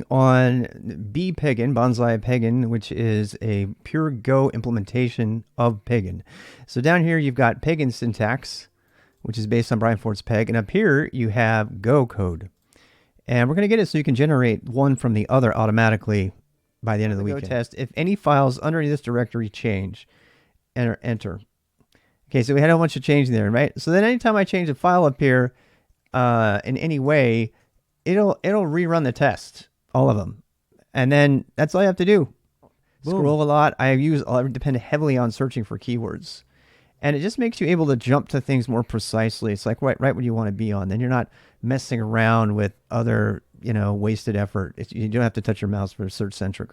on bPagan, Bonsai Pagan, which is a pure Go implementation of Pagan. So down here you've got Pagan syntax, which is based on Brian Ford's Peg, and up here you have Go code. And we're going to get it so you can generate one from the other automatically by the end of the weekend. Go test if any files underneath this directory change. Enter. Okay, so we had a bunch of change there, right? So then anytime I change a file up here in any way, it'll rerun the test, all of them. And then that's all you have to do. Boom. Scroll a lot. I depend heavily on searching for keywords. And it just makes you able to jump to things more precisely. It's like right what you want to be on. Then you're not messing around with other, wasted effort. You don't have to touch your mouse for search-centric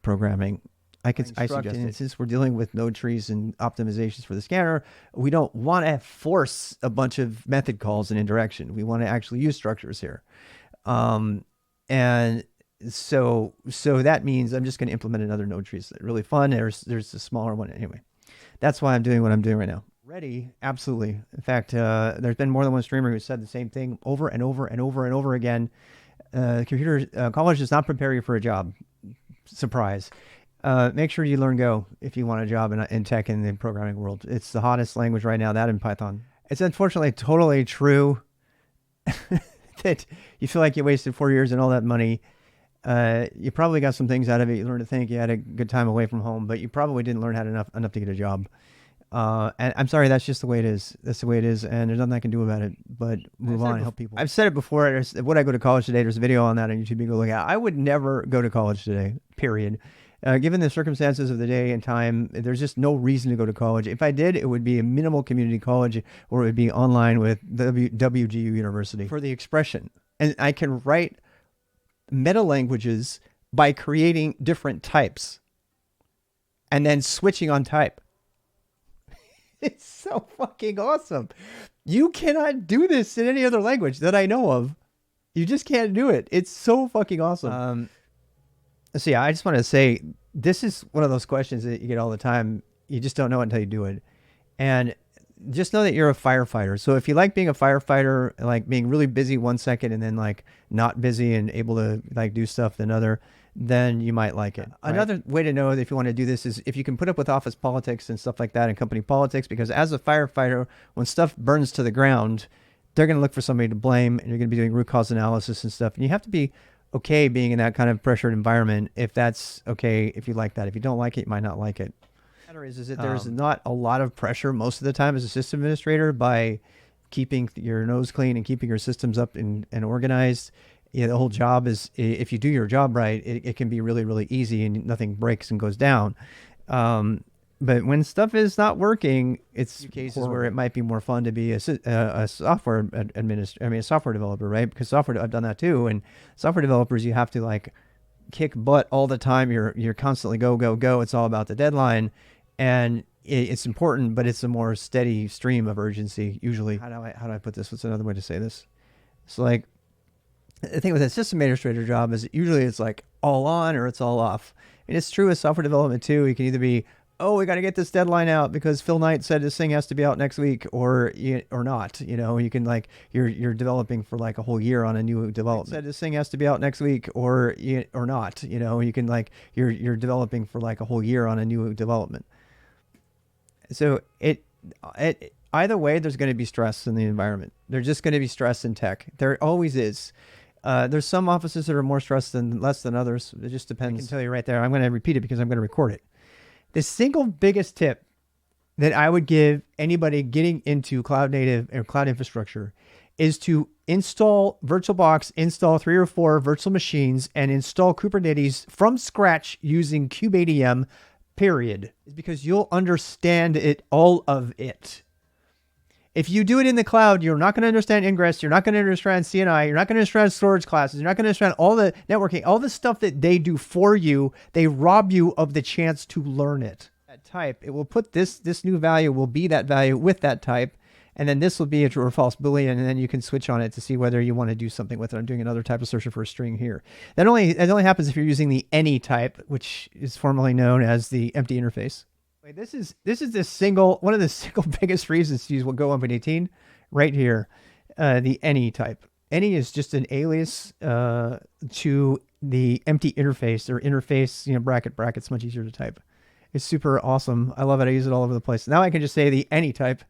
programming. I suggest, and since we're dealing with node trees and optimizations for the scanner, we don't want to force a bunch of method calls in indirection. We want to actually use structures here. And so that means I'm just going to implement another node tree. It's really fun. There's a smaller one anyway. That's why I'm doing what I'm doing right now. Ready? Absolutely. In fact, there's been more than one streamer who said the same thing over and over and over and over again. College does not prepare you for a job. Surprise. Make sure you learn Go if you want a job in tech and the programming world. It's the hottest language right now, that and Python. It's unfortunately totally true that you feel like you wasted 4 years and all that money. You probably got some things out of it. You learned to think. You had a good time away from home, but you probably didn't learn enough to get a job. And I'm sorry, that's just the way it is. That's the way it is, and there's nothing I can do about it. But move on and help people. I've said it before. Would I go to college today? There's a video on that on YouTube. You can go look at. I would never go to college today. Period. Given the circumstances of the day and time, there's just no reason to go to college. If I did, it would be a minimal community college, or it would be online with WGU University for the expression. And I can write meta languages by creating different types and then switching on type. It's so fucking awesome. You cannot do this in any other language that I know of. You just can't do it. It's so fucking awesome. So yeah, I just want to say, this is one of those questions that you get all the time. You just don't know it until you do it. And just know that you're a firefighter. So if you like being a firefighter, like being really busy 1 second and then like not busy and able to like do stuff another, then you might like it. Right? Another way to know that if you want to do this is if you can put up with office politics and stuff like that and company politics, because as a firefighter, when stuff burns to the ground, they're going to look for somebody to blame, and you're going to be doing root cause analysis and stuff. And you have to be okay being in that kind of pressured environment if that's okay, if you like that. If you don't like it, you might not like it. The matter is that there's not a lot of pressure most of the time as a system administrator by keeping your nose clean and keeping your systems up and organized. Yeah, the whole job is, if you do your job right, it can be really, really easy and nothing breaks and goes down. But when stuff is not working, it's cases horrible, where it might be more fun to be a software a software developer, right? Because I've done that too. And software developers, you have to like kick butt all the time. You're constantly go, go, go. It's all about the deadline. And it's important, but it's a more steady stream of urgency usually. How do I put this? What's another way to say this? It's like, the thing with a system administrator job is usually it's like all on or it's all off. And it's true with software development too. You can either be, oh, we got to get this deadline out because Phil Knight said this thing has to be out next week, or not. You can like, you're developing for like a whole year on a new development. Said this thing has to be out next week, or not. You can like, you're developing for like a whole year on a new development. So it either way, there's going to be stress in the environment. There's just going to be stress in tech. There always is. There's some offices that are more stressed than less than others. It just depends. I can tell you right there. I'm going to repeat it because I'm going to record it. The single biggest tip that I would give anybody getting into cloud native or cloud infrastructure is to install VirtualBox, install 3 or 4 virtual machines, and install Kubernetes from scratch using kubeadm, period. It's because you'll understand all of it. If you do it in the cloud, you're not going to understand ingress. You're not going to understand CNI. You're not going to understand storage classes. You're not going to understand all the networking, all the stuff that they do for you. They rob you of the chance to learn it. That type, it will put this new value will be that value with that type. And then this will be a true or false Boolean. And then you can switch on it to see whether you want to do something with it. I'm doing another type of search for a string here. It only happens if you're using the any type, which is formerly known as the empty interface. This is one of the single biggest reasons to use Go 1.18 right here, the any type. Any is just an alias to the empty interface or interface, bracket's much easier to type. It's super awesome. I love it. I use it all over the place. Now I can just say the any type